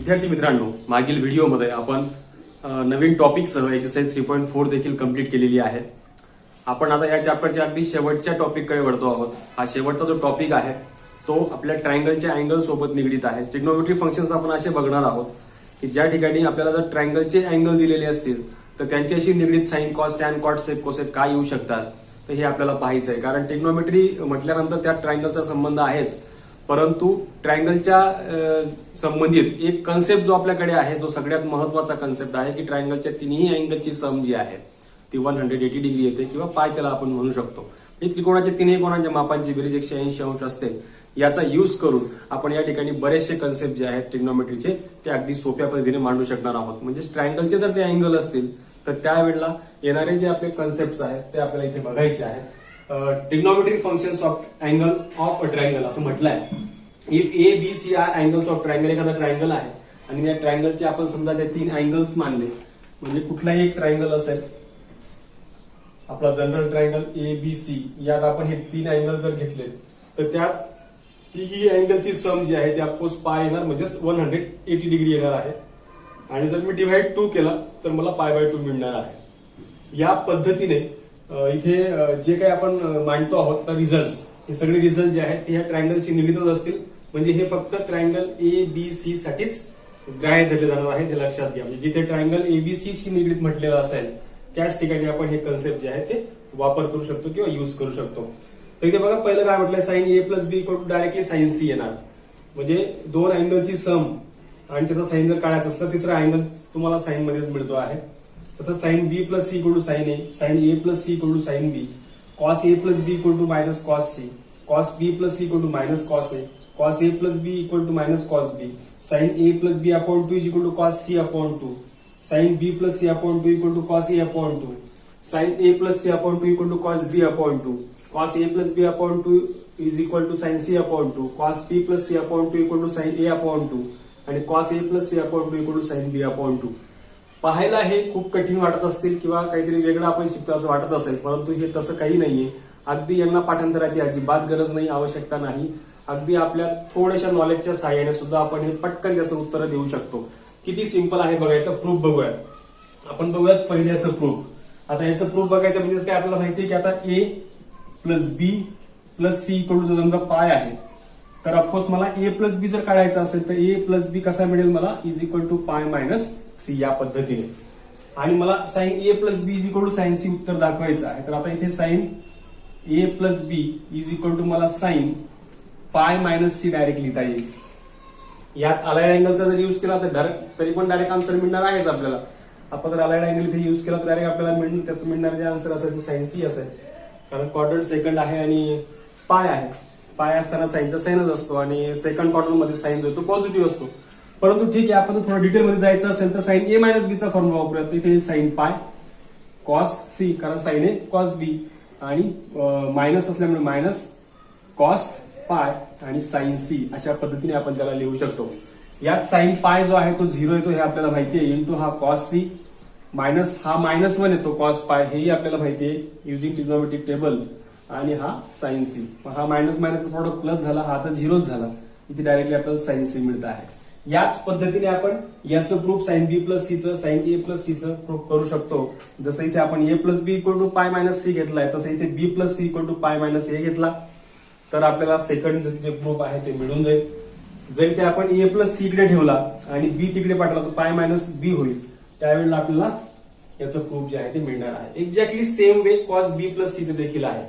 विद्यार्थी मित्रांनो, मागील व्हिडिओमध्ये आपण नवीन टॉपिकसह एक्सरसाइज 3.4 देखील कंप्लीट केलेली आहे. आपण आता या चॅप्टरच्या अगदी शेवटच्या टॉपिककडे वळतो आहोत. हा शेवटचा जो टॉपिक आहे तो आपल्या ट्रायंगलच्या अँगल सोबत निगडीत आहे. ट्रिग्नोमेट्री फंक्शन्स आपण असे बघणार आहोत की ज्या ठिकाणी आपल्याला जर ट्रायंगलचे अँगल दिलेले असतील तर त्यांच्याशी निगडीत साइन, कॉस, टॅन, कॉट, सेक, कोसेक काय येऊ शकतात तर हे आपल्याला पाहायचं आहे. कारण ट्रिग्नोमेट्री म्हटल्यानंतर त्यात ट्रायंगलचा संबंध आहेच, परंतु ट्रायंगलच्या संबंधित एक कन्सेप्ट जो आपल्याकडे आहे, जो सगळ्यात महत्वाचा कन्सेप्ट आहे की ट्रायंगलच्या तिन्ही अँगलची सम जी आहे ती 180 डिग्री येते किंवा पाय त्याला आपण म्हणू शकतो. हे त्रिकोणाच्या तिन्ही कोणाच्या मापांची बेरीज 180 अंश असते. याचा यूज करून आपण या ठिकाणी बरेचसे कन्सेप्ट जे आहेत ट्रिग्नोमेट्रीचे ते अगदी सोप्या पद्धतीने मांडू शकणार आहोत. म्हणजे ट्रायंगलचे जर ते अँगल असतील तर त्यावेळेला येणारे जे आपले कन्सेप्ट आहेत ते आपल्याला इथे बघायचे आहेत. Trigonometric functions of angle of a triangle असं म्हटलंय. If A B C are angles of triangle, एखादा ट्रायंगल आहे आणि या ट्रायंगलचे आपण समजा ते 3 अँगल्स मानले, म्हणजे कुठलाही एक ट्रायंगल असेल, आपला general triangle A B C, यात आपण हे 3 अँगल जर घेतले तर त्यात तिघी अँगलची सम जी आहे ती ऑफकोर्स पाय येणार, म्हणजेच 180 डिग्री येणार आहे. आणि जर मी डिव्हाइड 2 केला तर मला π/2 मिळणार आहे. या पद्धतीने इथे जे काही आपण मांडतो आहोत तर रिझल्ट, हे सगळे रिझल्ट जे आहेत ते ह्या ट्रायंगलशी निगडीतच असतील. म्हणजे हे फक्त ट्रायंगल ए बी सी साठीच ग्राह्य धरले जाणार आहे, ते लक्षात घ्या. म्हणजे जिथे ट्रायंगल एबीसी शी निगडीत म्हटलेलं असेल त्याच ठिकाणी आपण हे कन्सेप्ट जे आहे ते वापर करू शकतो किंवा युज करू शकतो. तर इथे बघा, पहिलं काय म्हटलंय, sine A plus B equal to directly sine C येणार. म्हणजे 2 अँगलची सम आणि त्याचा साइन जर काढायचं असलं, तिसरा अँगल तुम्हाला साइन मध्येच मिळतो आहे. तसं sine B plus C equal to sine A, sine A plus C equal to sine B, cos A plus B equal to minus cos C, cos B plus C equal to minus cos A, cos A plus B equal to minus cos B, sine A plus B upon 2 is equal to cos C upon 2, sine B plus C upon 2 equal to cos A upon 2, sine A plus C upon 2 equal to cos B upon 2, cos A plus B upon 2 is equal to sine C upon 2, cos B plus C upon 2 equal to sine A upon 2 आणि cos A plus C upon 2 equal to sine B upon 2. पाहायला हे खूप कठीण वाटत असतील किंवा काहीतरी वेगळं आपण शिकतो असं वाटत असेल, परंतु हे तसं काही नाहीये. अगदी यांना पाठांतराची अजिबात गरज नाही, आवश्यकता नाही. अगदी आपल्या थोड्याशा नॉलेजच्या सहाय्याने सुद्धा आपण हे पटकन त्याचं उत्तर देऊ शकतो. किती सिंपल आहे बघायचं. प्रूफ बघूयात. आपण बघूयात पहिल्याचं प्रूफ. आता याचं प्रूफ बघायचं म्हणजे काय, आपल्याला माहितीये की आता A plus B plus C equal to समजा पाय आहे, तर ऑफकोर्स मला ए प्लस बी जर काढायचं असेल तर ए प्लस बी कसा मिळेल मला, is equal to pi minus C या पद्धतीने. आणि मला sine A plus B is equal to sine C उत्तर दाखवायचं आहे. तर आता इथे sine A plus B is equal to मला sine pi minus C direct लिहिता येईल. यात अलाइड अँगलचा जर युज केला तर तरी पण डायरेक्ट आन्सर मिळणार आहेच आपल्याला. आपण जर अलाइड अँगल इथे युज केला तर डायरेक्ट आपल्याला त्याचं मिळणार जे आन्सर असेल ते साइन सी असेल. कारण क्वाड्रंट सेकंड आहे आणि पाय आहे. पाय असताना साइनचा साइनच असतो आणि सेकंड क्वाड्रंट मध्ये साइन जो तो पॉझिटिव्ह असतो. परंतु ठीक आहे, आपण थोडं डिटेलमध्ये जायचं असेल तर साइन ए मायनस बीचा फॉर्म्युला वापरूयात. इथे साइन पाय कॉस सी, कारण साइन ए कॉस बी आणि मायनस असल्यामुळे मायनस कॉस पाय आणि साइन सी अशा पद्धतीने आपण त्याला लिहू शकतो. यात साइन पाय जो आहे तो 0 येतो हे आपल्याला माहिती आहे, इंटू हा कॉस सी, मायनस हा -1 येतो कॉस पाय, हेही आपल्याला माहिती आहे युजिंग ट्रिग्नोमेट्रिक टेबल, आणि हा साइन सी. हा मायनस मायनसचा प्रॉडक्ट प्लस झाला, हा तर 0च झाला. इथे डायरेक्टली आपल्याला साइन सी मिळत आहे. याच पद्धतीने आपण याचं प्रूफ साइन बी प्लस सीचं, साइन ए प्लस सीचं प्रूफ करू शकतो. जसं इथे आपण A plus B equal to pi minus C घेतलाय, तसं इथे B plus C equal to pi minus A घेतला तर आपल्याला सेकंड जे प्रूफ आहे ते मिळून जाईल. जर इथे आपण ए प्लस सी इकडे ठेवला आणि बी तिकडे पाठवला तर पाय मायनस बी होईल. त्यावेळेला आपल्याला याचं प्रूफ जे आहे ते मिळणार आहे. Exactly same way cos B plus सीचं देखील आहे.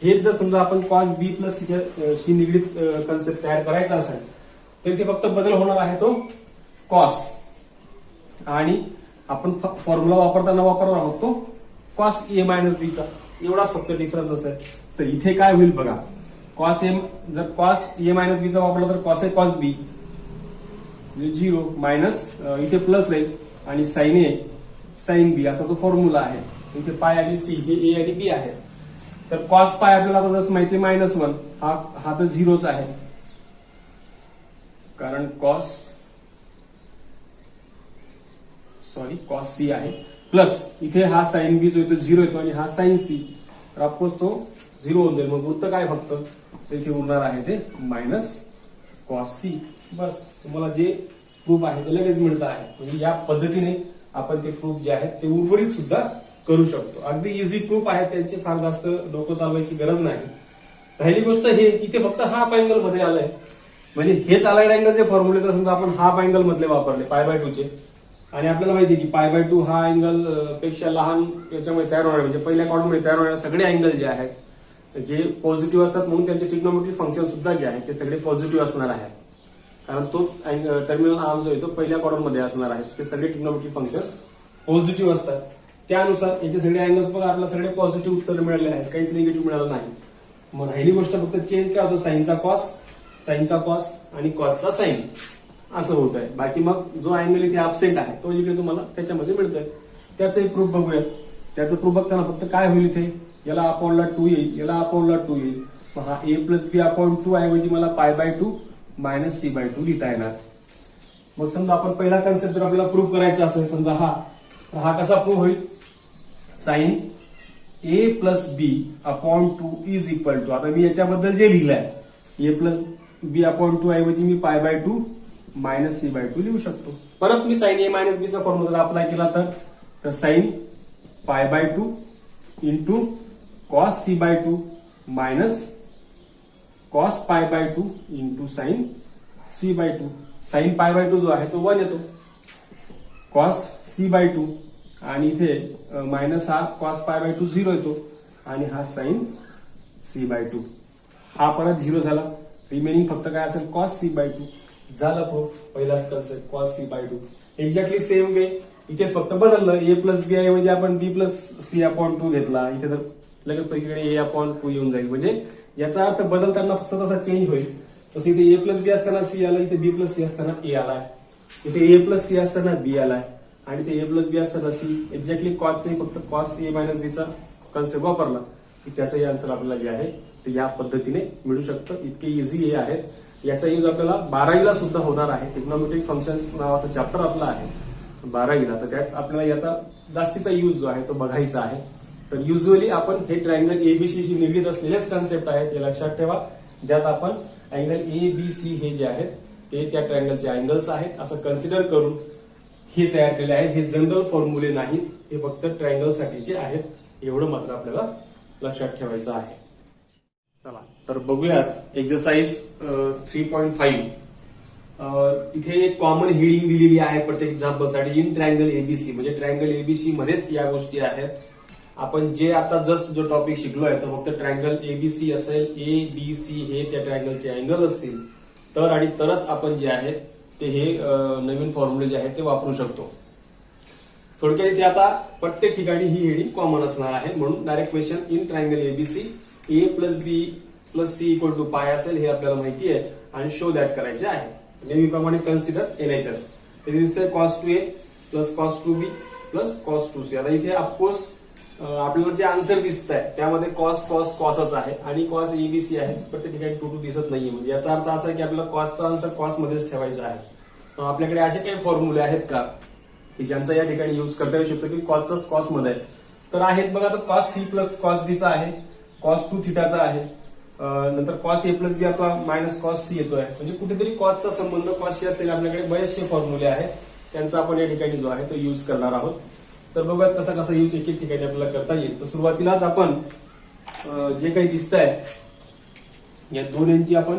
हेच जर समजा आपण कॉस बी प्लस शी निगडीत कन्सेप्ट तयार करायचा असेल तर इथे फक्त बदल होणार आहे तो कॉस, आणि आपण फॉर्म्युला वापरताना वापरणार आहोत तो कॉस ए मायनस बीचा, एवढाच फक्त डिफरन्स असेल. तर इथे काय होईल बघा, कॉस ए, जर कॉस ए मायनस बीचा वापरला तर cos A cos B 0 minus इथे प्लस आहे आणि साइन ए साइन बी असा तो फॉर्म्युला आहे. इथे पाय आणि सी हे ए आणि बी आहे. तर कॉस पाय आपल्याला आता जसं माहिती -1, हा तर 0च आहे, कारण कॉस सी आहे, प्लस इथे हा साइन बी जो येतो 0 येतो आणि हा साइन सी, तर ऑफकोर्स तो 0 होऊन जाईल. मग उरतं काय, फक्त इथे उरणार आहे ते मायनस कॉस सी. बस तुम्हाला जे प्रूफ आहे ते लगेच मिळतं आहे. म्हणजे या पद्धतीने आपण ते प्रूफ जे आहेत ते उर्वरित सुद्धा करू शकतो. अगदी इझी प्रूफ आहे, त्यांची फार जास्त डोकं चालवायची गरज नाही. पहिली गोष्ट हे इथे फक्त हाफ अँगल मध्ये आलंय, म्हणजे हेच अलाइड अँगल जे फॉर्म्युले समजा आपण हाफ अँगल मधले वापरले π/2 चे, आणि आपल्याला माहिती आहे की π/2 हा अँगल पेक्षा लहान याच्यामध्ये तयार होणार, म्हणजे पहिल्या कॉलम मध्ये तयार होणारे सगळे अँगल जे आहेत जे पॉझिटिव्ह असतात, म्हणून त्यांचे ट्रिग्नोमेट्रिक फंक्शन सुद्धा जे आहे ते सगळे पॉझिटिव्ह असणार आहे. कारण तो टर्मिनल आर्म जो आहे तो पहिल्या कॉलम मध्ये असणार आहे, ते सगळे ट्रिग्नोमेट्रिक फंक्शन्स पॉझिटिव्ह असतात. त्यानुसार याचे सगळे अँगल्स बघा आपल्याला सगळे पॉझिटिव्ह उत्तर मिळाले आहेत, काहीच निगेटिव्ह मिळालं नाही. मग राहिली गोष्ट फक्त चेंज काय होतो, साईनचा कॉस आणि कॉसचा साईन असं होत आहे. बाकी मग जो अँगल इथे ऍबसेंट आहे तो इकडे तुम्हाला त्याच्यामध्ये मिळतोय. त्याचं एक प्रूफ बघूया. त्याचं प्रूफ बघताना फक्त काय होईल, इथे याला अपॉनला 2 येईल, याला अपॉनला 2 येईल. मग हा a+b/2 ऐवजी मला π/2 - c/2 लिहिता येणार. मग समजा आपण पहिला कन्सेप्ट जर आपल्याला प्रूव्ह करायचा असेल समजा हा कसा प्रूव्ह होईल, sign a+b/2 is equal to, आता मी याच्याबद्दल जे लिहिलंय a+b/2 ऐवजी मी π/2 - c/2 लिहू शकतो. परत मी साइन a - b चा फॉर्म्युला अप्लाय केला तर sine π/2 into cos c/2 minus cos π/2 into sine c/2. Sine π/2 जो आहे तो 1 येतो, कॉस c/2 आणि इथे मायनस हा कॉस π/2 0 येतो, आणि हा साइन c/2. हा परत 0 झाला. रिमेनिंग फक्त काय असेल, कॉस c/2. झालं प्रूफ, पहिलाच concept cos c/2. Exactly same way इथेच फक्त बदललं, a+b ऐवजी आपण b+c/2 घेतला, इथे तर लगेच तो इकडे a/2 येऊन जाईल. म्हणजे याचा अर्थ बदलताना फक्त तसा चेंज होईल. तसं इथे a+b असताना c आला, इथे b+c असताना a आलाय, इथे a+c असताना b आलाय, आणि ते a+b असताना c. एक्झॅक्टली कॉसचे फक्त कॉस a - b चा कन्सेप्ट वापरला की त्याचंही आन्सर आपल्याला जे आहे ते या पद्धतीने मिळू शकतं. इतके इझी हे आहेत. याचा यूज आपल्याला 12वीला सुद्धा होणार आहे. ट्रिग्नोमेट्रिक फंक्शन्स नावाचा चॅप्टर आपला आहे 12वीला, तर त्यात आपल्याला याचा जास्तीचा यूज जो आहे तो बघायचा आहे. तर युजली आपण हे ट्रायंगल एबीसी निगडीत असलेलेच कन्सेप्ट आहेत हे लक्षात ठेवा, ज्यात आपण अँगल एबीसी हे जे आहेत ते त्या ट्रायंगलचे अँगल्स आहेत असं कन्सिडर करून हे तयार केले आहेत. हे जनरल फॉर्म्युले नाहीत, हे फक्त ट्रायंगल साठीचे आहेत. एवढं मात्र आपल्याला लक्षात ठेवायचं आहे. चला तर बघूयात एक्सरसाइज 3.5. इथे एक कॉमन हेडिंग दिलेली आहे प्रत्येक एक्झाम्पलसाठी, इन ट्रायंगल एबीसी. म्हणजे ट्रायंगल एबीसी मध्येच या गोष्टी आहेत. आपण जे आता जस्ट जो टॉपिक शिकलोय तो फक्त ट्रायंगल एबीसी असेल, ए बी सी हे त्या ट्रायंगलचे अँगल असतील तर आणि तरच आपण जे आहे ते हे नवीन फॉर्म्युले जे आहेत ते वापरू शकतो. थोडक्यात इथे आता प्रत्येक ठिकाणी ही हेडिंग कॉमन असणार आहे, म्हणून direct question in triangle ABC a+b+c=π असेल हे आपल्याला माहिती आहे आणि शो दॅट करायचे आहे. नेहमीप्रमाणे कन्सिडर LHS. इथे दिसतंय cos2a plus cos2b plus cos2c. आता इथे ऑफकोर्स आपल्याला जे आन्सर दिसत आहे त्यामध्ये कॉसच आहे आणि कॉस एबीसी आहे, प्रत्येक ठिकाणी 2 दिसत नाहीये. म्हणजे याचा अर्थ असा आहे की आपल्याला कॉसचा आन्सर कॉस मध्येच ठेवायचा आहे. आपल्याकडे असे काही फॉर्म्युले आहेत का की ज्यांचा या ठिकाणी युज करता येऊ शकतो की कॉसचाच कॉस मध्ये आहे, तर आहेत बघा. आता कॉस सी प्लस कॉस डीचा आहे, कॉस 2 थिटाचा आहे, नंतर कॉस a+b आपला मायनस कॉस सी येतोय. म्हणजे कुठेतरी कॉसचा संबंध कॉसशी असलेले आपल्याकडे बरेचसे फॉर्म्युले आहेत, त्यांचा आपण या ठिकाणी जो आहे तो युज करणार आहोत. तर बघूयात कसा यूज एक एक ठिकाणी आपल्याला करता येईल. तर सुरुवातीलाच आपण जे काही दिसतंय या दोन यांची आपण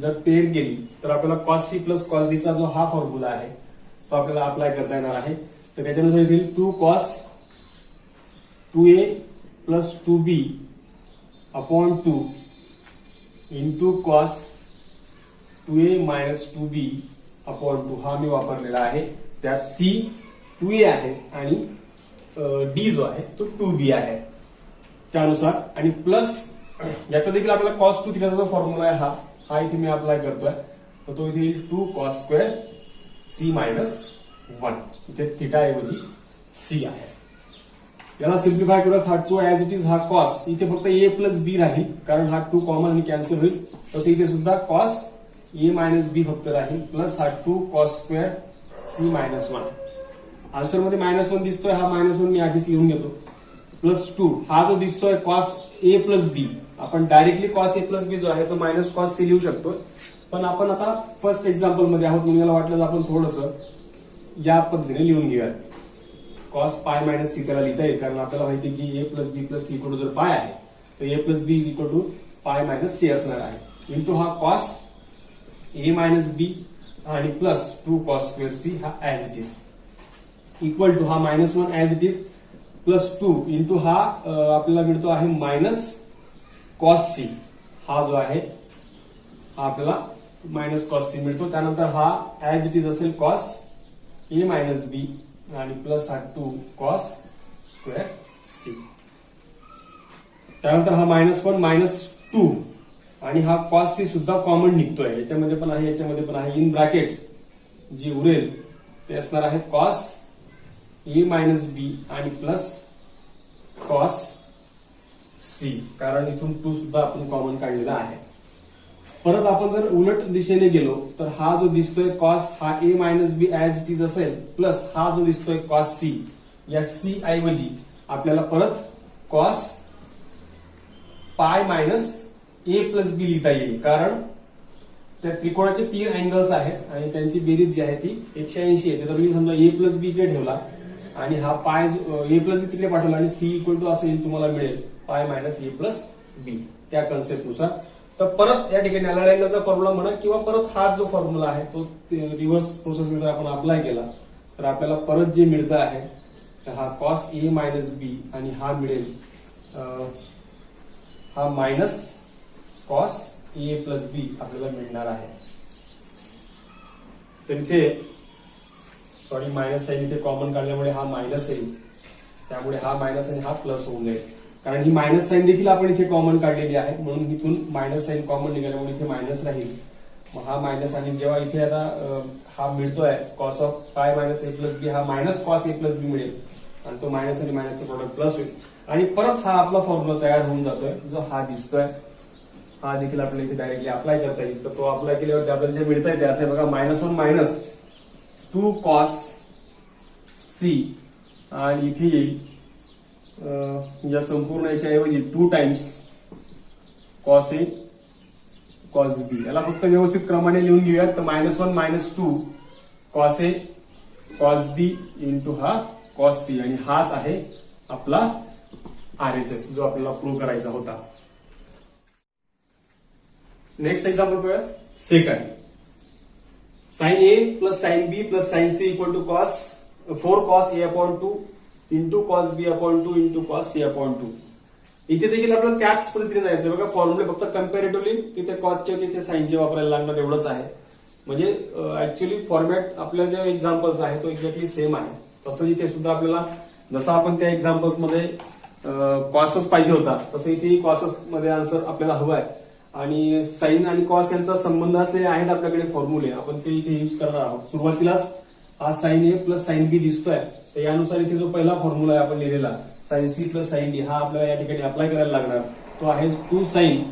जर पेर केली तर आपल्याला कॉस सी प्लस कॉस डीचा जो हा फॉर्म्युला आहे तो आपल्याला अप्लाय करता येणार आहे. तर त्याच्यानुसार येईल 2 cos 2a plus 2b upon 2 into cos 2a minus 2b upon 2 हा मी वापरलेला आहे. त्यात c 2a आहे आणि डी जो आहे तो 2b आहे त्यानुसार, आणि प्लस याचा देखील आपल्याला कॉस 2 थिटाचा जो फॉर्म्युला आहे हा इथे मी अप्लाय करतोय. तर तो इथे येईल 2 cos स्क्वेअर c मायनस 1. इथे थिटा ऐवजी c आहे. याला सिम्प्लिफाय करत हा 2 ऍज इट इज हा कॉस, इथे फक्त a+b राहील कारण हा 2 कॉमन आणि कॅन्सल होईल. तसं इथे सुद्धा कॉस a मायनस b फक्त राहील, प्लस हा 2 cos square c minus 1. Answer मध्ये -1 दिसतोय, हा -1 मी आधीच लिहून घेतो. प्लस 2 हा जो दिसतोय कॉस a+b, आपण डायरेक्टली कॉस a+b जो आहे तो मायनस कॉस सी लिहू शकतो. पण आपण आता फर्स्ट एक्झाम्पल मध्ये आहोत म्हणून मला वाटलं आपण थोडंसं या पद्धतीने लिहून घेऊयात. कॉस पाय मायनस सी त्याला लिहिता येईल, कारण आपल्याला माहिती आहे की A plus B plus C equal to जर पाय आहे तर A plus B is equal to pi minus C असणार आहे. इंटू हा कॉस ए मायनस बी आणि प्लस 2 कॉस स्क्वेअर सी हा as it is equal to हा -1 as it is plus 2 into हा आपल्याला मिळतो आहे मायनस कॉस सी. हा जो आहे हा आपल्याला मायनस कॉस सी मिळतो. त्यानंतर हा ऍज इट इज असेल कॉस ए मायनस बी आणि प्लस हा 2 कॉस स्क्वेअर सी. त्यानंतर हा -1 -2 आणि हा कॉस सी सुद्धा कॉमन निघतोय. याच्यामध्ये पण आहे याच्यामध्ये पण आहे. इन ब्रॅकेट जी उरेल ते असणार आहे कॉस ए मायनस बी आणि प्लस कॉस सी, कारण इथून 2 सुद्धा आपण कॉमन काढलेला आहे. परत आपण जर उलट दिशेने गेलो तर हा जो दिसतोय कॉस हा A minus B as it is असेल प्लस हा जो दिसतोय कॉस सी, या सी ऐवजी आपल्याला परत cos pi minus A plus बी लिहिता येईल, कारण त्या त्रिकोणाचे 3 अँगल्स आहेत आणि त्यांची बेरीज जी आहे ती 180 येते. तर मी समजा ए प्लस बी इकडे ठेवला आणि हा पाय ए प्लस बी तिकडे पाठवला आणि सी इक्वल टू असं येईल, तुम्हाला मिळेल पाय मायनस ए प्लस बी त्या कन्सेप्टनुसार. तर परत या ठिकाणी अलायनचा फॉर्म्युला म्हणा किंवा परत हा जो फॉर्म्युला आहे तो रिव्हर्स प्रोसेस जर आपण अप्लाय केला तर आपल्याला परत जे मिळतं आहे तर हा कॉस ए मायनस बी आणि हा मिळेल हा मायनस कॉस ए प्लस बी आपल्याला मिळणार आहे. तर इथे सॉरी मायनस साईन इथे कॉमन काढल्यामुळे हा मायनस येईल, त्यामुळे हा मायनस आणि हा प्लस होऊन जाईल, कारण ही मायनस साईन देखील आपण इथे कॉमन काढलेली आहे म्हणून इथून मायनस साईन कॉमन निघाल्यामुळे इथे मायनस राहील. मग हा मायनस आणि जेव्हा इथे आता हा मिळतोय cos of pi minus A plus B, हा minus cos A plus B मिळेल आणि तो मायनस आणि मायनसचा प्रोडक्ट प्लस होईल आणि परत हा आपला फॉर्म्युला तयार होऊन जातोय जो हा दिसतोय. हा देखील आपल्याला इथे डायरेक्टली अप्लाय करता येईल. तर तो अप्लाय केल्यावरती आपल्याला जे मिळतंय ते असं बघा -1 -2 कॉस सी आणि इथे येईल या संपूर्ण याच्या ऐवजी 2 टाइम्स कॉस ए कॉस बी. याला फक्त व्यवस्थित क्रमाने लिहून घेऊयात. तर -1 -2 cos A cos B into हा कॉस सी आणि हाच आहे आपला RHS जो आपल्याला प्रूव्ह करायचा होता. नेक्स्ट एक्झाम्पल बघूया. Second, sine A plus sine B plus sine C equal to cos 4 cos A upon 2 into cos B upon 2 into cos C upon 2. इथे देखील आपल्याला त्याच पद्धतीने जायचं बघा. फॉर्म्युले फक्त कम्पॅरेटिव्हली तिथे कॉसचे तिथे साइनचे वापरायला लागणार एवढंच आहे. म्हणजे ऍक्च्युअली फॉर्मॅट आपल्या जे एक्झाम्पल्स आहे तो एक्झॅक्टली सेम आहे. तसं इथे सुद्धा आपल्याला जसं आपण त्या एक्झाम्पल्स मध्ये कॉसच पाहिजे होता तसं इथे कॉसस मध्ये आन्सर आपल्याला हवा आहे आणि साइन आणि कॉस यांचा संबंध असलेले आहेत आपल्याकडे फॉर्म्युले, आपण ते इथे युज करणार आहोत. सुरुवातीलाच हा साइन ए प्लस साइन बी दिसतोय तर यानुसार इथे जो पहिला फॉर्म्युला आहे आपण लिहिलेला sine C plus sine D हा आपल्याला या ठिकाणी अप्लाय करायला लागणार. तो आहे 2 sine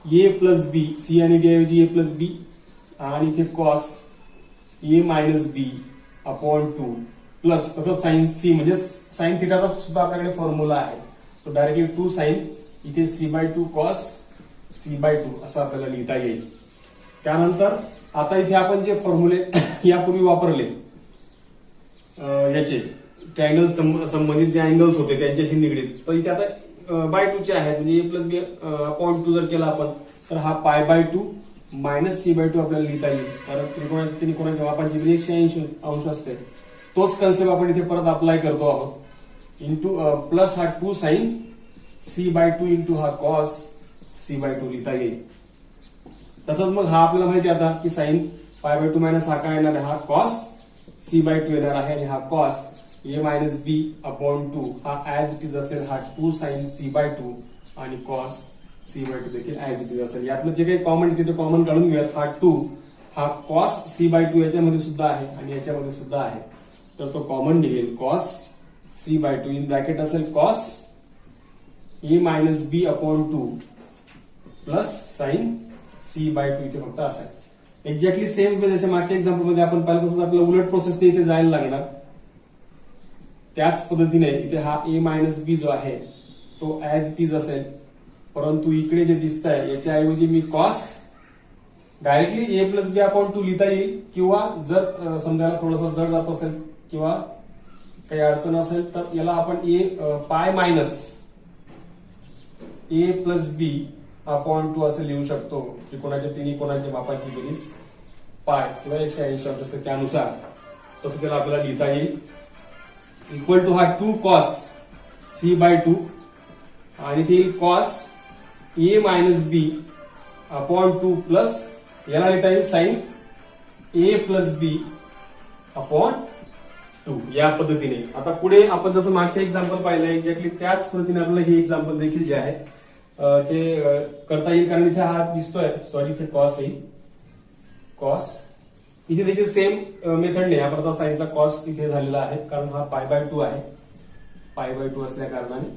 A plus B, C आणि डी ऐवजी ए प्लस बी आणि इथे cos A minus B upon 2 plus तसं साइन सी म्हणजे साइन थिटाचा सुद्धा आपल्याकडे फॉर्म्युला आहे. तो डायरेक्टली 2 साइन इथे c/2 कॉस c/2 असं आपल्याला लिहिता येईल. त्यानंतर आता इथे आपण जे फॉर्म्युले यापूर्वी वापरले याचे ट्रायंगल संबंधित जे अँगल्स होते त्यांच्याशी निगडीत, तर इथे आता बाय 2 चे आहेत म्हणजे ए प्लस बी अपॉन 2 जर केला आपण तर हा π/2 मायनस c/2 आपल्याला लिहिता येईल, कारण त्रिकोणाच्या मापाची 180 अंश असते. तोच कन्सेप्ट आपण इथे परत अप्लाय करतो आहोत इंटू प्लस हा 2 साइन c/2 इंटू हा कॉस c/2 लिहिता येईल. तसंच मग हा आपल्याला माहिती आता की साइन π/2 मायनस हा काय येणार आहे, हा कॉस c/2 येणार आहे आणि हा cos a minus B upon 2 हा ऍज इट इज असेल हा 2 साइन c/2 आणि कॉस c/2 देखील ऍज इट इज असेल. यातलं जे काही कॉमन तिथे कॉमन काढून घेऊयात. हा 2 हा कॉस c/2 याच्यामध्ये सुद्धा आहे आणि याच्यामध्ये सुद्धा आहे तर तो कॉमन निघेल कॉस c/2 इन ब्रॅकेट असेल cos a minus B upon 2 plus sine c/2 इथे फक्त असं आहे. एक्झॅक्टली सेम वे जसे मागच्या एक्झाम्पल मध्ये आपण पाहिलं तसंच आपल्याला उलट प्रोसेस इथे जायला लागणार. त्याच पद्धतीने इथे हा a मायनस बी जो आहे तो ऍज इट इज असेल, परंतु इकडे जे दिसत आहे याच्याऐवजी मी कॉस डायरेक्टली ए प्लस बी अपॉन 2 लिहिता येईल, किंवा जर समजायला थोडंसं जड जात असेल किंवा काही अडचण असेल तर याला आपण पाय minus A plus B upon 2 असं लिहू शकतो. त्रिकोणाच्या तिन्ही कोणाच्या मापाची बेरीज पाय किंवा 180 अंश असते त्यानुसार तसं त्याला आपल्याला लिहिता येईल. इक्वल टू हा 2 कॉस सी बाय 2 आणि ते cos A minus B upon 2 plus याला लिहिता येईल sine A plus B upon 2 या पद्धतीने. आता पुढे आपण जसं मागचे एक्झाम्पल पाहिलं एक्झॅक्टली त्याच पद्धतीने आपल्याला हे एक्झाम्पल देखील जे आहे ते करता येईल, कारण इथे हा दिसतोय, सॉरी इथे कॉस येईल, कॉस इथे देखील सेम मेथडने या प्रकार साइनचा कॉस इथे झालेला आहे, कारण हा पाय बाय 2 आहे, पाय बाय 2 असल्या कारणाने.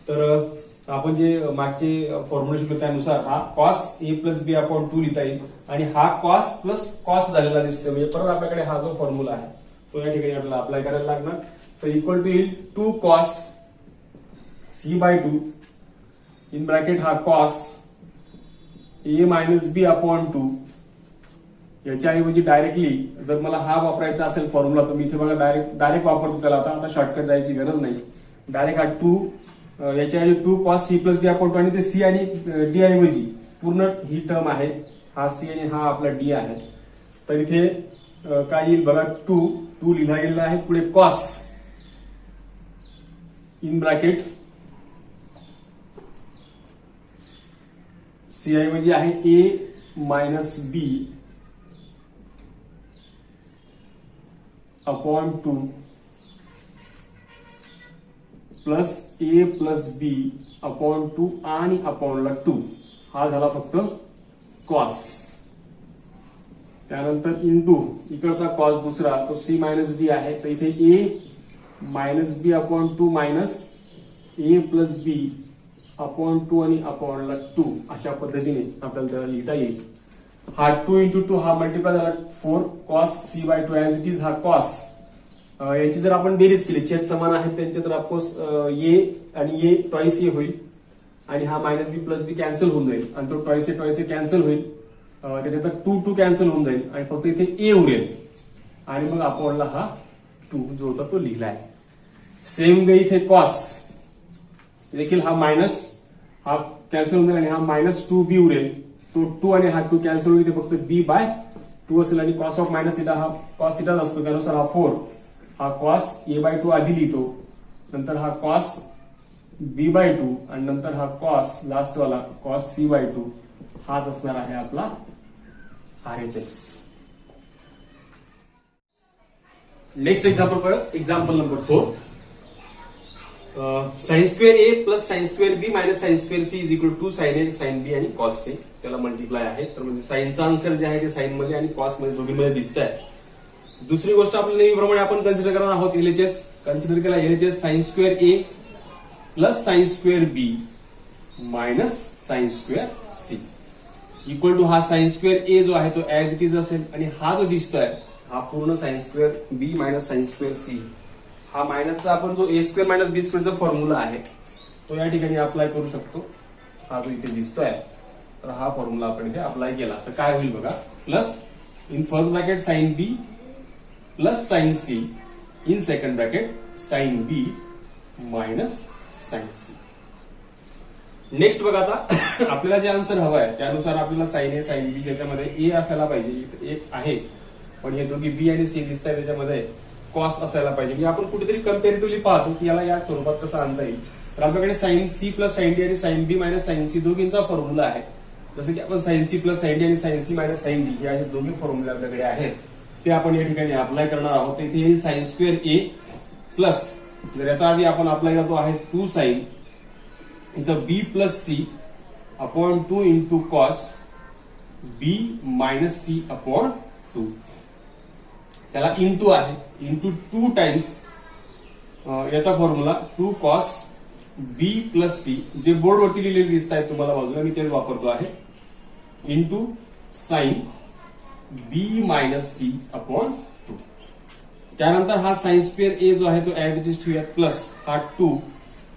तर आपण जे मागचे फॉर्म्युला शिकलो त्यानुसार हा cos A plus B upon 2 लिहिता येईल आणि हा कॉस प्लस कॉस झालेला दिसतोय, म्हणजे परत आपल्याकडे हा जो फॉर्म्युला आहे तो या ठिकाणी आपल्याला अप्लाय करायला लागणार. तर इक्वल टू येईल 2 cos C by 2 in bracket हा cos A minus B upon 2. याच्याऐवजी डायरेक्टली जर मला हा वापरायचा असेल फॉर्म्युला तर मी इथे बघा डायरेक्ट वापरतो त्याला. आता शॉर्टकट जायची गरज नाही, डायरेक्ट हा 2 याच्याऐवजी 2 cos C plus D upon 2 आणि ते सी आणि डी ऐवजी पूर्ण ही टर्म आहे, हा सी आणि हा आपला डी आहे. तर इथे काय येईल बघा 2 लिहिला गेलेला आहे, पुढे कॉस इन ब्रॅकेट सी ऐवजी आहे ए minus B upon 2 plus A plus B upon 2 आणि अपॉनला 2 हा झाला फक्त कॉस. त्यानंतर इंटू इकडचा कॉस दुसरा तो सी मायनस डी आहे, तर इथे ए minus B upon 2 minus A plus B upon 2 आणि अपॉनला 2 अशा पद्धतीने आपल्याला त्याला लिहिता येईल. हा 2 इंटू 2 हा मल्टिप्लाय झाला 4 cos C by 2 as it is हा कॉस. यांची जर आपण बेरीज केली छेद समान आहेत त्यांचे तर ऑफकोर्स ए आणि ए टॉईस ए होईल आणि हा मायनस बी प्लस बी कॅन्सल होऊन जाईल आणि तो टॉईस ए कॅन्सल होईल. त्याच्यात 2 कॅन्सल होऊन जाईल आणि फक्त इथे ए उरेल आणि मग अपॉनला हा 2 जो होता तो लिहिलाय. सेम वे इथे कॉस देखील हा मायनस हा कॅन्सल होऊन जाईल आणि हा मायनस 2 बी उरेल, तो 2 आणि हा 2 कॅन्सल होईल, फक्त बी बाय 2 असेल आणि कॉस ऑफ मायनस थिटा हा कॉस थिटाच असतो त्यानुसार हा 4 हा कॉस ए बाय 2 आधी लिहितो, नंतर हा कॉस बी बाय 2 आणि नंतर हा कॉस लास्ट वाला कॉस सी बाय 2 हाच असणार आहे आपला RHS. नेक्स्ट एक्झाम्पल परत example number 4. Sine square A plus sine square B minus sine square C is equal to sine A sine B आणि कॉस सी त्याला मल्टिप्लाय आहे. तर म्हणजे साइनचा आन्सर जे आहे ते साइन मध्ये आणि कॉस मध्ये दोघींमध्ये दिसत आहे. दुसरी गोष्ट आपल्या नेहमीप्रमाणे आपण कन्सिडर करणार आहोत LHS. कन्सिडर केला LHS sine square A plus sine square B minus sine square C equal to हा साइन स्क्वेअर ए जो आहे तो ऍज इट इज असेल आणि हा जो दिसतोय हा पूर्ण sign square B minus sine square C हा मायनसचा आपण जो ए स्क्वेअर मायनस बी स्क्वेअरचा फॉर्म्युला आहे तो या ठिकाणी अप्लाय करू शकतो. हा जो इथे दिसतोय तर हा फॉर्म्युला आपण इथे अप्लाय केला तर काय होईल बघा. Plus in first bracket sine B plus sine C in second bracket sine B minus sine C. Next बघा आता आपल्याला जे आन्सर हवं आहे त्यानुसार आपल्याला साइन ए साइन बी त्याच्यामध्ये ए असायला पाहिजे, एक आहे पण हे दोघी बी आणि सी दिसत आहे त्याच्यामध्ये कॉस असायला पाहिजे. म्हणजे आपण कुठेतरी कम्पॅरेटिव्हली पाहतो की याला या स्वरूपात कसं आणता येईल. तर आपल्याकडे sine C plus sine D आणि sine B minus sine C दोघींचा फॉर्म्युला आहे. जसं की आपण sine C plus sine D आणि sine C minus sine D हे दोन्ही फॉर्म्युले आपल्याकडे आहेत ते आपण या ठिकाणी अप्लाय करणार आहोत. इथे येईल साइन स्क्वेअर ए प्लस जर याचा आधी आपण अप्लाय करतो आहे 2 साइन इथं B plus C upon 2 into cos B minus C upon 2 त्याला इंटू आहे इंटू 2 टाइम्स याचा formula 2 cos B plus C जे बोर्डवरती लिहिलेले दिसत आहेत तुम्हाला बाजूला मी तेच वापरतो आहे into sine B minus C upon 2. त्यानंतर हा साइन स्क्वेअर ए जो आहे तो ऍज इट इज ठेवूयात प्लस हा 2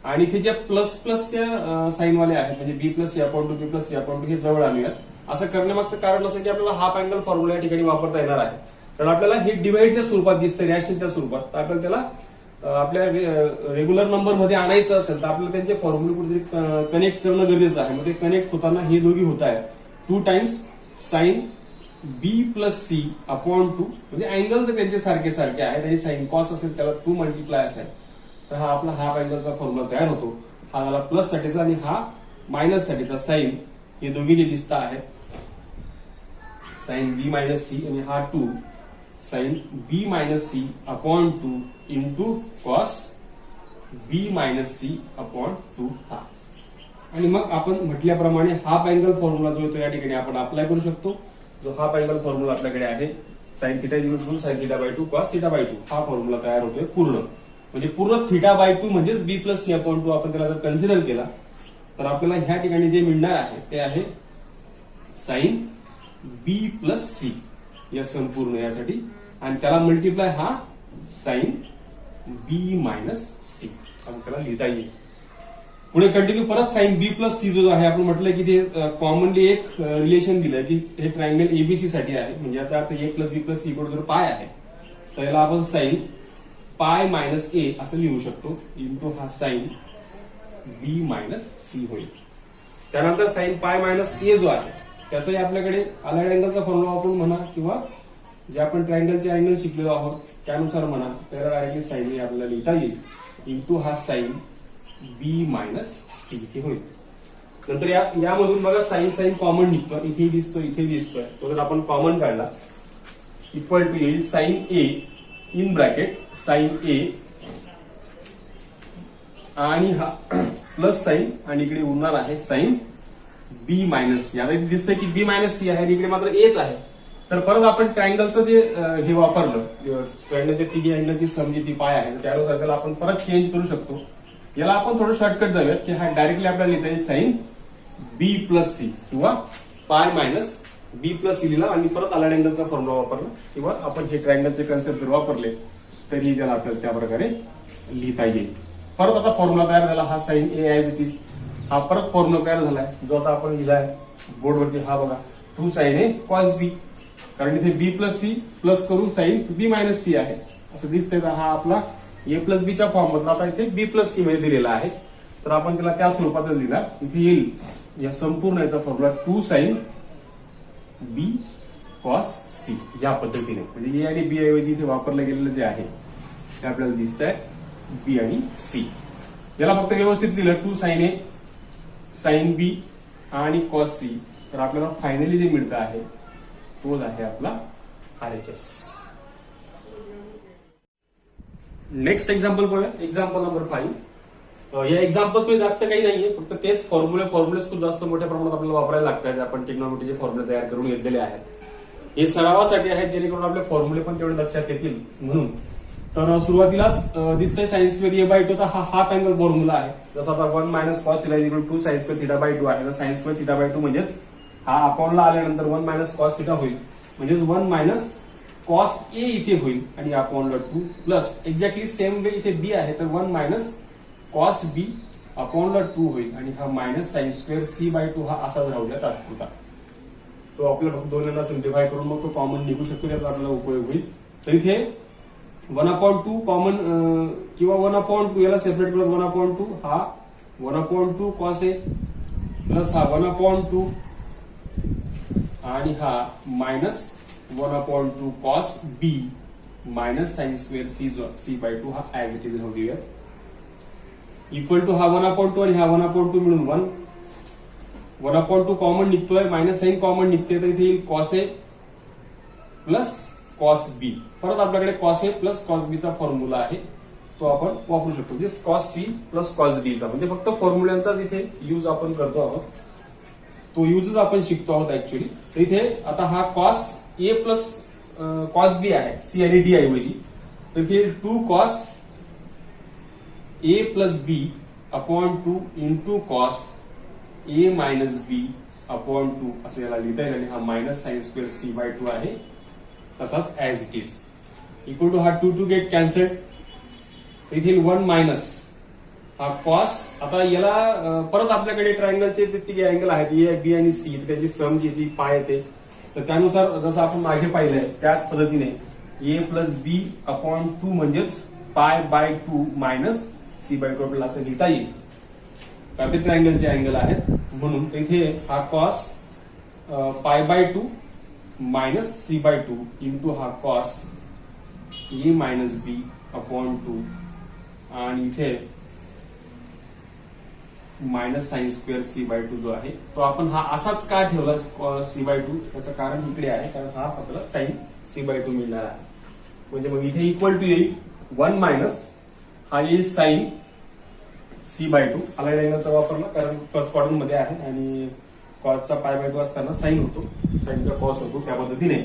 आणि इथे ज्या प्लस प्लसच्या साइन वाले आहेत म्हणजे बी प्लस सी अपॉन 2 बी प्लस सी अपॉन 2 हे जवळ आणूयात असं करण्यामागचं कारण असं की आपल्याला हाफ अँगल फॉर्म्युला या ठिकाणी वापरता येणार आहे. कारण आपल्याला हे डिवाइडच्या स्वरूपात दिसतं, रॅशनच्या स्वरूपात, तर आपल्याला त्याला आपल्या रेग्युलर नंबर मध्ये आणायचं असेल तर आपल्याला त्यांचे फॉर्म्युले कुठेतरी कनेक्ट करणं गरजेचं आहे. मग ते कनेक्ट होताना हे दोघी होत आहेत 2 times sign B plus C upon 2, म्हणजे अँगल जर त्यांचे सारखे सारखे आहे त्याची साइन कॉस असेल त्याला 2 मल्टिप्लाय असेल तर हा आपला हाफ अँगलचा फॉर्म्युला तयार होतो. हा झाला प्लस साठीचा आणि हा मायनस साठीचा. साइन हे दोघे जे दिसत आहेत साइन बी मायनस सी आणि हा 2 sine B minus C upon 2 into cos B minus C upon 2 हा. आणि मग आपण म्हटल्याप्रमाणे हाफ अँगल फॉर्म्युला जो येतो या ठिकाणी आपण अप्लाय करू शकतो. जो हाफ अँगल फॉर्म्युला आपल्याकडे आहे sine theta equal to sine theta by 2 cos theta by 2 हा फॉर्म्युला तयार होतोय पूर्ण. म्हणजे पूर्ण थिटा बाय 2 म्हणजेच बी प्लस सी अपॉन 2 आपण त्याला जर कन्सिडर केला तर आपल्याला ह्या ठिकाणी जे मिळणार आहे ते आहे साइन बी प्लस सी या संपूर्ण यासाठी, आणि त्याला मल्टिप्लाय हा साइन बी मायनस सी असं त्याला लिहिता येईल. पुढे कंटिन्यू परत साइन बी प्लस सी जो आहे आपण म्हटलं की ते कॉमनली एक रिलेशन दिलं की हे ट्रायंगल एबीसी साठी आहे. म्हणजे याचा अर्थ ए plus B plus C equal जर पाय आहे तर याला आपण साइन पाय मायनस ए असं लिहू शकतो इंटू हा साइन बी मायनस सी होईल. त्यानंतर साइन पाय मायनस ए जो आहे त्याचाही आपल्याकडे अलाइड अँगलचा फॉर्म्युला वापरून म्हणा किंवा जे आपण ट्रायंगलचे अँगल शिकलेलो आहोत त्यानुसार म्हणा त्याला डायरेक्टली साइन आपल्याला लिहिता येईल इंटू हा साइन बी मायनस सी हे होईल. नंतर यामधून बघा साइन साइन कॉमन निघतो, इथे दिसतोय तो जर आपण कॉमन काढला इक्वल टू येईल sine A in bracket sine A आणि हा प्लस साइन आणि इकडे उरणार आहे साइन बी मायनस सी. आता इथे दिसतंय की बी मायनस सी आहे आणि इकडे मात्र एच आहे. तर परत आपण ट्रायंगलचं जे हे वापरलं ट्रायंगलच्या तिन्ही अँगलची सम जी ती पाय आहे त्यानुसार त्याला आपण परत चेंज करू शकतो. याला आपण थोडं शॉर्टकट जाऊयात की हा डायरेक्टली आपल्याला लिहिता येईल साइन बी प्लस सी किंवा पाय मायनस बी प्लस सी लिहिला आणि परत अलाइड अँगलचा फॉर्म्युला वापरला किंवा आपण हे ट्रायंगलचे कन्सेप्ट जर वापरले तरी त्याला आपल्याला त्या प्रकारे लिहिता येईल. परत आता फॉर्म्युला तयार झाला हा sine A as it is. हा परत फॉर्म्युला तयार झालाय जो आता आपण लिहिलाय बोर्डवरती. हा बघा 2 साइन ए कॉस बी, कारण इथे बी प्लस सी प्लस करून साइन बी मायनस सी आहे असं दिसतंय. तर हा आपला ए प्लस बीच्या फॉर्म मधला आता इथे बी प्लस सी मध्ये दिलेला आहे तर आपण त्याला त्या स्वरूपातच लिहिला. इथे येईल या संपूर्ण याचा formula 2 sine B cos C या पद्धतीने. म्हणजे ए आणि बी ऐवजी इथे वापरलं गेलेलं जे आहे ते आपल्याला दिसत आहे बी आणि सी. याला फक्त व्यवस्थित लिहिलं 2 साइन ए साइन बी आणि कॉस सी तर आपल्याला फायनली जे मिळतं आहे तोच आहे आपला RHS. नेक्स्ट एक्झाम्पल पाहूया. Example number 5. या एक्झाम्पल्स मध्ये जास्त काही नाहीये, फक्त तेच फॉर्म्युले खूप जास्त मोठ्या प्रमाणात आपल्याला वापरायला लागतात. आपण टेक्नॉमेट्रीचे फॉर्म्युले तयार करून घेतलेले आहेत. हे सरावासाठी आहेत जेणेकरून आपले फॉर्म्युले पण तेवढे लक्षात येतील म्हणून. तर सुरुवातीलाच दिसतंय साइन स्क्वेअर ए बाय 2 हा हाफ अँगल फॉर्म्युला आहे. जसं आता 1 minus cos theta equal 2 sine square theta by 2 आहे. तर साइन स्क्वेअर थिटा बाय 2 म्हणजेच हा अपॉनला आल्यानंतर 1 मायनस कॉस थिटा होईल म्हणजेच 1 मायनस कॉस ए इथे होईल आणि अपॉनला 2 प्लस एक्झॅक्टली सेम वे इथे बी आहे तर 1 मायनस कॉस बी अपॉनला 2 होईल आणि हा minus sine square C by 2 हा असाच राहू द्या तात्पुरता. तो आपल्याला फक्त दोन्हीला सिम्प्लिफाय करून मग तो कॉमन निघू शकतो, त्याचा आपल्याला उपयोग होईल. तर इथे 1/2 कॉमन किंवा 1/2 याला सेपरेट करत 1/2 हा 1/2 कॉस ए प्लस हा 1/2 आणि हा minus 1/2 cos B minus sine square C by 2 हा ऍज इट इज राहू देऊया इक्वल टू हा 1/2 आणि हा 1/2 मिळून 1/2 कॉमन निघतोय, मायनस साइन कॉमन निघते तर इथे येईल cos A plus cos B. परत आपल्याकडे cos A plus cos B चा फॉर्म्युला आहे तो आपण वापरू शकतो, म्हणजे cos C plus cos D चा. म्हणजे फक्त फॉर्म्युलांचाच इथे यूज आपण करतो आहोत, तो यूजच आपण शिकतो आहोत ऍक्च्युअली. तर इथे आता हा cos A plus cos B आहे सी आणि डी ऐवजी, तर इथे 2 cos A plus B upon 2 into cos A minus B upon 2 असं याला लिहिता येईल. आणि हा minus sine square C by 2 आहे तसाच as it is. Equal to हा 2 गेट कॅन्सल्ड, इथे 1 मायनस हा कॉस, आता याला परत आपल्याकडे ट्रायंगलचे तिघे अँगल आहेत ए बी आणि सी, त्याची सम जी ती पाय येते. तर त्यानुसार जसं आपण मागे पाहिलंय त्याच पद्धतीने ए प्लस बी अपॉन 2 म्हणजेच पाय बाय 2 मायनस सी बाय 2 आपल्याला असं लिहिता येईल, कारण ते ट्रायंगलचे अँगल आहेत. म्हणून इथे हा cos pi by 2 minus C by 2 into हा cos A minus B upon 2 आणि इथे minus sine square C by 2 जो आहे तो आपण हा असाच का ठेवला सी बाय 2, त्याचं कारण इकडे आहे, कारण हा आपल्याला साइन सी बाय 2 मिळणार आहे. म्हणजे मग इथे इक्वल टू येईल 1 मायनस हा येईल साइन सी बाय 2, अलाइड अँगलचा वापरला कारण फर्स्ट क्वाड्रंट मध्ये आहे आणि कॉसचा पाय बाय 2 असताना साइन होतो, साइनचा कॉस होतो, त्या पद्धतीने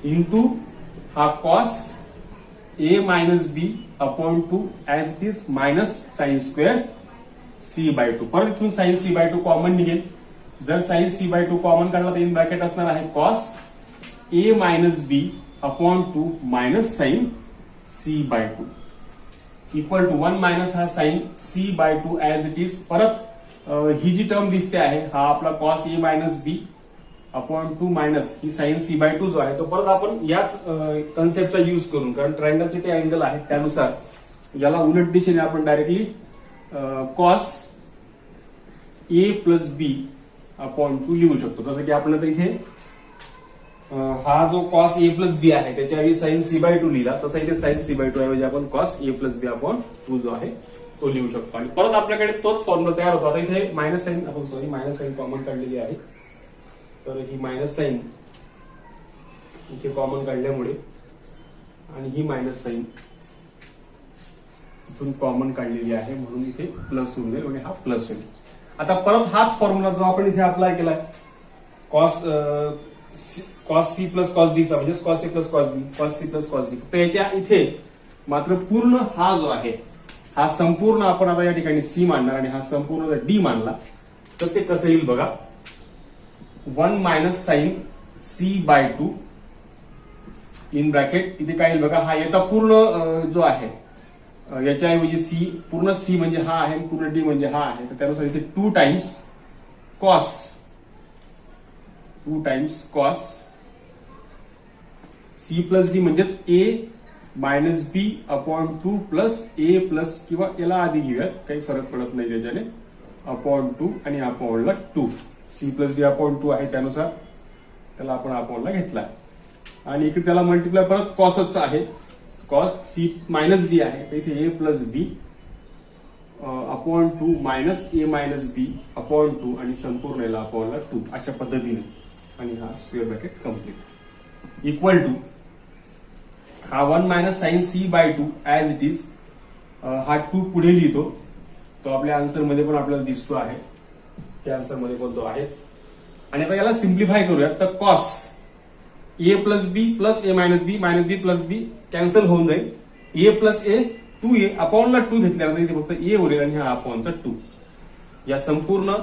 इंटू हा cos A minus B upon 2 as it is minus sine square C by 2. परत इथून साइन सी बाय 2 कॉमन निघेल. जर साइन सी बाय 2 कॉमन काढला तर इन ब्रॅकेट असणार आहे cos A minus B upon 2 minus sine C by 2 equal to 1 minus हा sine C by 2 as it is. परत ही जी टर्म दिसते आहे हा आपला cos A minus B upon 2 minus ही साइन सी बाय 2 जो आहे तो परत आपण याच कन्सेप्टचा यूज करून, कारण ट्रायंगलचे ते अँगल आहेत त्यानुसार याला उलट दिशेने आपण directly cos A plus B upon 2 लिहू शकतो. जसं की आपण आता इथे हा जो कॉस ए प्लस बी आहे त्याच्या ऐवजी साइन सी बाय 2 लिहिला, तसा इथे साइन सी बाय 2 ऐवजी आपण cos A plus B upon 2 जो आहे तो लिहू शकतो. आणि परत आपल्याकडे तोच फॉर्म्युला तयार होतो. आता इथे मायनस साइन कॉमन काढलेली आहे, तर ही मायनस साइन इथे कॉमन काढल्यामुळे आणि ही मायनस साइन इथून कॉमन काढलेली आहे म्हणून इथे प्लस होऊन जाईल आणि हा प्लस होईल. आता परत हाच फॉर्म्युला जो आपण इथे अप्लाय केलाय cos C plus cos D चा, म्हणजे cos A plus cos B, cos C plus cos D. फक्त याच्या इथे मात्र पूर्ण हा जो आहे हा संपूर्ण आपण आता या ठिकाणी सी मानणार आणि हा संपूर्ण जर डी मानला तर ते कसं येईल बघा. 1 minus sine C by 2 in bracket इथे काय येईल बघा, हा याचा पूर्ण जो आहे याच्याऐवजी सी, पूर्ण सी म्हणजे हा आहे, पूर्ण डी म्हणजे हा आहे, तर त्यानुसार इथे 2 times cos C plus D म्हणजेच A minus B upon 2 plus A plus, किंवा याला आधी घेऊयात काही फरक पडत नाही त्याच्याने, अपॉन 2 आणि अपॉनला 2. सी प्लस डी अपॉन 2 आहे त्यानुसार त्याला आपण अपॉनला घेतला आणि इकडे त्याला मल्टिप्लाय परत कॉसच आहे, कॉस सी मायनस डी आहे तर इथे ए प्लस बी अपॉन 2 मायनस ए मायनस बी अपॉन 2 आणि संपूर्ण याला अपॉनला 2 अशा पद्धतीने आणि हा square bracket complete equal to हा 1 minus sine C by 2 as it is, हा 2 पुढे लिहितो तो आपल्या आन्सर मध्ये पण आपल्याला दिसतो आहे, त्या आन्सर मध्ये पण तो आहेच. आणि आता याला सिम्प्लिफाय करूया तर cos A plus B plus A minus B plus B cancel होऊन जाईल, ए प्लस ए 2a अपॉनला 2 घेतल्यानंतर इथे फक्त ए उरेल आणि हा अपॉनचा 2. या संपूर्ण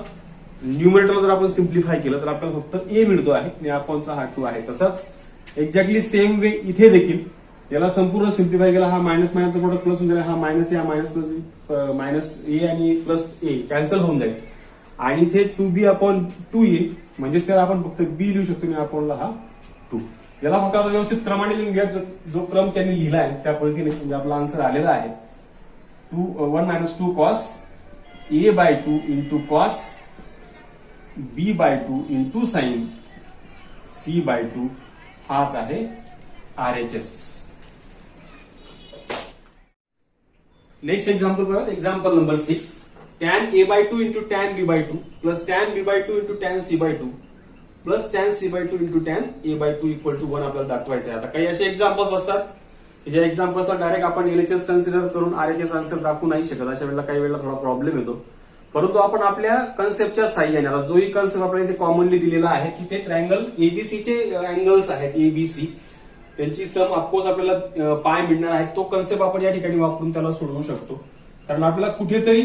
न्यूमरेटरला जर आपण सिम्प्लिफाय केलं तर आपल्याला फक्त ए मिळतो आहे आणि अपॉनचा हा 2 आहे. तसंच एक्झॅक्टली सेम वे इथे देखील याला संपूर्ण सिम्प्लिफाय केला, हा मायनस मायनसचा प्रोडक्ट प्लस होऊन जाईल, हा मायनस ए हा मायनस प्लस मायनस ए आणि प्लस ए कॅन्सल होऊन जाईल आणि इथे 2b अपॉन 2 येईल, म्हणजेच त्याला आपण फक्त बी लिहू शकतो आणि अपॉनला हा 2. याला फक्त आता व्यवस्थित क्रमाने लिहून घ्या, जो क्रम त्यांनी लिहिला आहे त्या पद्धतीने म्हणजे आपला आन्सर आलेला आहे. 1 minus 2 cos A by 2 into cos B by 2 into sine C by 2 हाच आहे RHS. नेक्स्ट एक्झाम्पल बघा, example number 6. tan a by 2 into tan b by 2 plus tan b by 2 into tan c by 2 प्लस tan c by 2 into tan a by 2 equal to 1 आपल्याला दाखवायचं आहे. आता काही असे एक्झाम्पल्स असतात ज्या एक्झाम्पल्सला डायरेक्ट आपण LHS कन्सिडर करून RHS आन्सर दाखवू नाही शकत, अशा वेळेला काही वेळेला थोडा प्रॉब्लेम येतो. परंतु आपण आपल्या कन्सेप्टच्या साह्याने, आता जोही कन्सेप्ट आपल्याला इथे कॉमनली दिलेला आहे की ते ट्रायंगल ABC चे अँगल्स आहेत, ABC त्यांची सम ऑफकोर्स आपल्याला पाय मिळणार आहे, तो कन्सेप्ट आपण या ठिकाणी वापरून त्याला सोडवू शकतो. कारण आपल्याला कुठेतरी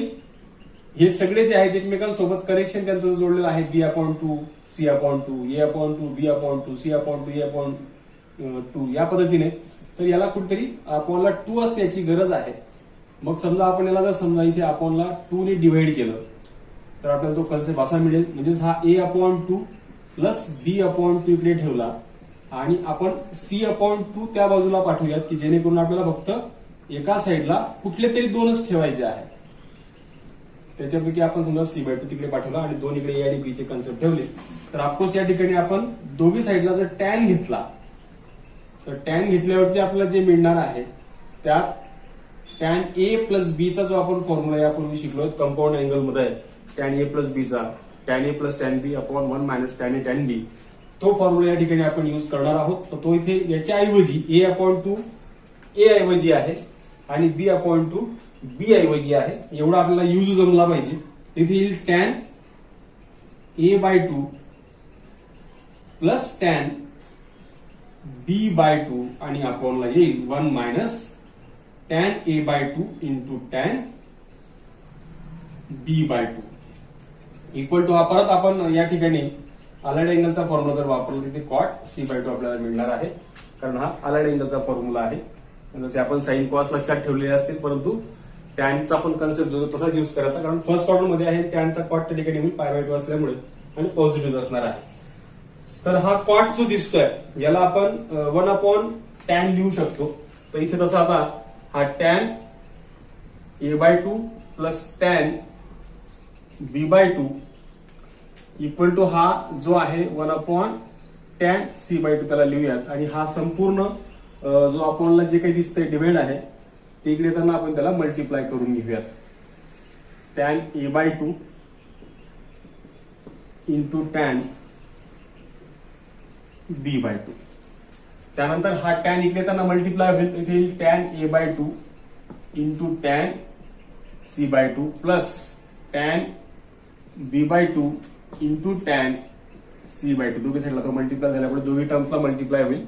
हे सगळे जे आहेत एकमेकांसोबत कनेक्शन त्यांचं जोडलेलं आहे, बी अपॉन 2 सी अपॉन 2 ए अपॉन 2 बी अपॉन 2 सी अपॉन 2 ए अपॉन 2 या पद्धतीने. तर याला कुठेतरी अपॉनला 2 असण्याची गरज आहे, मग समजा आपण याला जर समजा इथे अपॉनला 2 ने डिवाइड केलं तर आपल्याला तो कन्सेप्ट असा मिळेल, म्हणजेच हा a/2 प्लस b/2 इकडे ठेवला आणि आपण c/2 त्या बाजूला पाठवूयात की जेणेकरून आपल्याला फक्त एका साईडला कुठले तरी दोनच ठेवायचे आहे. त्याच्यापैकी आपण समजा c/2 तिकडे पाठवला आणि 2 इकडे a आणि b चे कन्सेप्ट ठेवले तर ऑफकोर्स या ठिकाणी आपण दोघी साईडला जर टॅन घेतला तर टॅन घेतल्यावरती आपल्याला जे मिळणार आहे त्यात टॅन a प्लस b चा जो आपण फॉर्म्युला यापूर्वी शिकलो कंपाऊंड अँगल मध्ये टॅन a प्लस b चा tan a plus tan b upon 1 minus tan a tan b तो फॉर्म्युला या ठिकाणी आपण युज करणार आहोत. तर तो इथे याच्या ऐवजी a/2 a ऐवजी आहे आणि b/2 b ऐवजी आहे. एवढा आपल्याला यूज जमला पाहिजे. तिथे येईल tan a/2 plus tan b/2 आणि अपॉनला येईल 1 minus tan a/2 into tan b/2 equal to हा परत आपण या ठिकाणी अलाइड अँगलचा फॉर्म्युला जर वापरला तिथे कॉट c/2 आपल्याला मिळणार आहे, कारण हा अलाइड अँगलचा फॉर्म्युला आहे. जसे आपण साइन कॉस लक्षात ठेवलेले असतील, परंतु टॅनचा पण कन्सेप्ट जो तसाच युज करायचा, कारण फर्स्ट ऑर्डर मध्ये आहे टॅनचा कॉट त्या ठिकाणी होईल π/2 असल्यामुळे आणि पॉझिटिव्ह असणार आहे. तर हा कॉट जो दिसतोय याला आपण 1/tan लिहू शकतो. तर इथे तसा आता हा tan a/2 plus tan b/2 equal to हा जो आहे 1/tan c/2 त्याला लिहूयात आणि हा संपूर्ण जो आपल्याला जे काही दिसतंय डिव्हाइड आहे ते इकडे येताना आपण त्याला मल्टिप्लाय करून घेऊयात. Tan a/2 into tan b/2 त्यानंतर हा टॅन इकडे येताना मल्टिप्लाय होईल, इथे येईल tan a/2 into tan c/2 plus tan b/2 into tan c/2 दोघी साईडला तो मल्टिप्लाय झाल्यामुळे दोघी टर्म्सला मल्टिप्लाय होईल.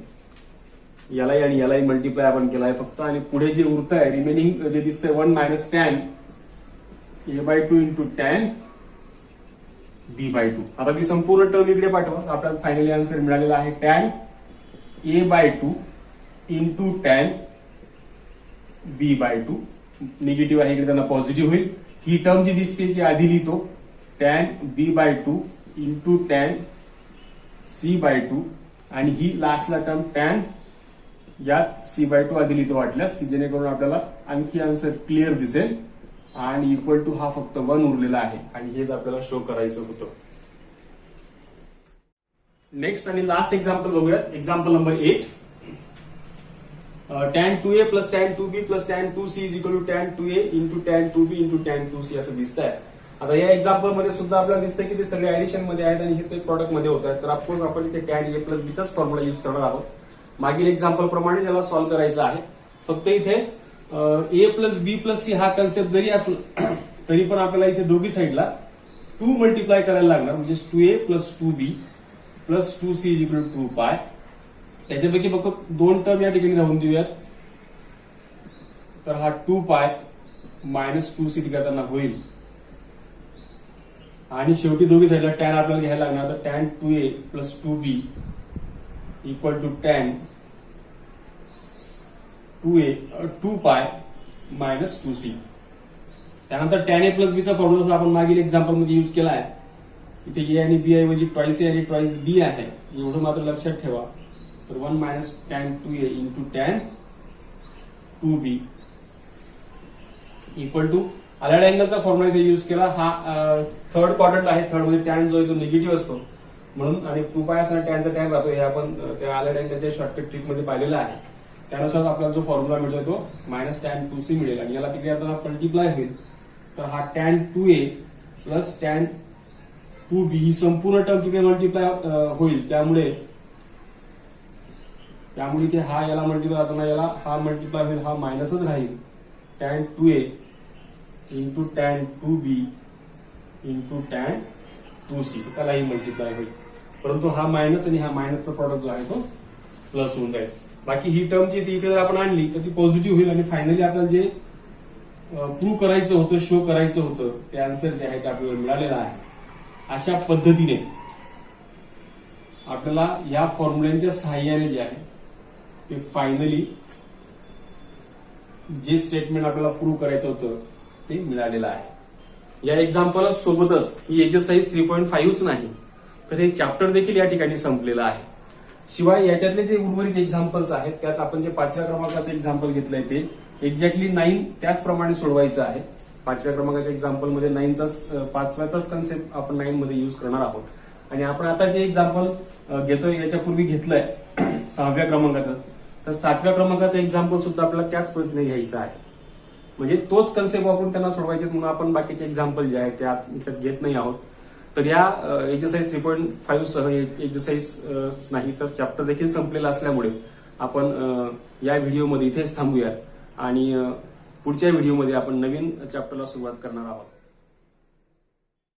यालाही आणि यालाही मल्टिप्लाय आपण केलाय फक्त, आणि पुढे जे उरत आहे रिमेनिंग जे दिसतंय 1 minus tan a/2 into tan b/2. आता ती संपूर्ण टर्म इकडे पाठवा. आपल्याला फायनली आन्सर मिळालेला आहे tan a/2 into tan b/2. Negative आहे इकडे त्यांना पॉझिटिव्ह होईल. ही टर्म जी दिसते ती आधी लिहितो tan b/2 into tan c/2 आणि ही लास्टला टर्म टॅन यात c/2 आधी लिहितो वाटल्यास, की जेणेकरून आपल्याला आणखी आन्सर क्लिअर दिसेल. आणि इक्वल टू हा फक्त 1 उरलेला आहे आणि हेच आपल्याला शो करायचं होतं. नेक्स्ट आणि लास्ट एक्झाम्पल बघूयात. Example number 8. tan 2a plus tan 2b plus tan 2c is equal to tan 2a into tan 2b into tan 2c असं दिसत आहे. आता या एक्झाम्पल मध्ये सुद्धा आपल्याला दिसतंय की ते सगळे ऍडिशन मध्ये आहेत आणि हे ते प्रोडक्ट मध्ये होत आहेत. तर ऑफकोर्स आपण इथे tan a प्लस b चाच फॉर्म्युला युज करणार आहोत. मागील एक्झाम्पल प्रमाणे त्याला सॉल्व्ह करायचं आहे. फक्त इथे a plus b plus c हा कन्सेप्ट जरी असला तरी पण आपल्याला इथे दोघी साईडला 2 मल्टिप्लाय करायला लागणार, म्हणजे 2a plus 2b plus 2c is equal to 2π. त्याच्यापैकी फक्त 2 टर्म या ठिकाणी राहून देऊयात. तर हा 2π मायनस 2c करताना होईल आणि शेवटी दोघी साईडला टॅन आपल्याला घ्यायला लागणार. तर tan 2a plus 2b equal to tan 2π minus 2c. त्यानंतर टॅन a प्लस b चा फॉर्म्युला आपण मागील एक्झाम्पल मध्ये युज केला आहे. इथे a आणि b ऐवजी ट्वाइस a आणि ट्वाइस b आहे, एवढं मात्र लक्षात ठेवा. तर 1 minus tan 2a into tan 2b equal to allied अँगलचा फॉर्म्युला इथे युज केला. हा थर्ड क्वाड्रंट आहे. थर्ड मध्ये टॅन जो आहे तो निगेटिव्ह असतो म्हणून, आणि 2π असताना टॅनचा टॅन राहतो. हे आपण त्या अलाइड अँगलच्या शॉर्टकट ट्रिक मध्ये पाहिलेलं आहे. त्यानुसार आपल्याला जो फॉर्म्युला मिळतो तो मायनस टॅन 2c मिळेल आणि याला तिकडे आता मल्टिप्लाय होईल. तर हा tan 2a plus tan 2b ही संपूर्ण टर्म तिकडे मल्टिप्लाय होईल. त्यामुळे इथे हा याला मल्टिप्लाय करताना याला हा मल्टिप्लाय होईल, हा मायनसच राहील. Tan 2a into tan 2b into tan 2c त्यालाही मल्टिप्लाय होईल. परंतु हा मायनस आणि हा मायनसचा प्रॉडक्ट जो आहे तो प्लस होऊन जाईल. बाकी ही टर्म जी ती इकडे जर आपण आणली तर ती पॉझिटिव्ह होईल आणि फायनली आपल्याला जे प्रूव्ह करायचं होतं, शो करायचं होतं, ते आन्सर जे आहे ते आपल्याला मिळालेलं आहे. अशा पद्धतीने आपल्याला या फॉर्म्युल्यांच्या सहाय्याने जे आहे ते फायनली जे स्टेटमेंट आपल्याला प्रूव्ह करायचं होतं ते मिळालेलं आहे। या एक्झाम्पल सोबतच ही एक्सरसाइज 3.5च नाही तर हे चॅप्टर देखील या ठिकाणी संपलेलं आहे। शिवाय याच्यातले जे उर्वरित एक्झाम्पल्स आहेत त्यात आपण जे 5व्या क्रमांकाचं एक्झाम्पल घेतलंय ते एक्झॅक्टली 9 त्याचप्रमाणे सोडवायचं आहे। 5व्या क्रमांकाच्या एक्झाम्पल मध्ये 5व्याचाच कन्सेप्ट आपण 9 मध्ये युज करणार आहोत। आणि आपण आता जे एक्झाम्पल घेतोय याच्यापूर्वी घेतलंय 6व्या क्रमांकाचं, तर 7व्या क्रमांकाचं एक्झाम्पल सुद्धा आपल्याला त्याच पद्धतीने घ्यायचं आहे। म्हणजे तोच कन्सेप्ट वापरून त्यांना सोडवायचे म्हणून आपण बाकीचे एक्झाम्पल जे आहेत ते याच्यात घेत नाही आहोत। तर या एक्सरसाइज 3.5 सह एक्सरसाइज नाही तर चॅप्टर देखील संपलेला असल्यामुळे आपण या व्हिडिओमध्ये इथेच थांबूया आणि पुढच्या व्हिडिओमध्ये आपण नवीन चॅप्टरला सुरुवात करणार आहोत।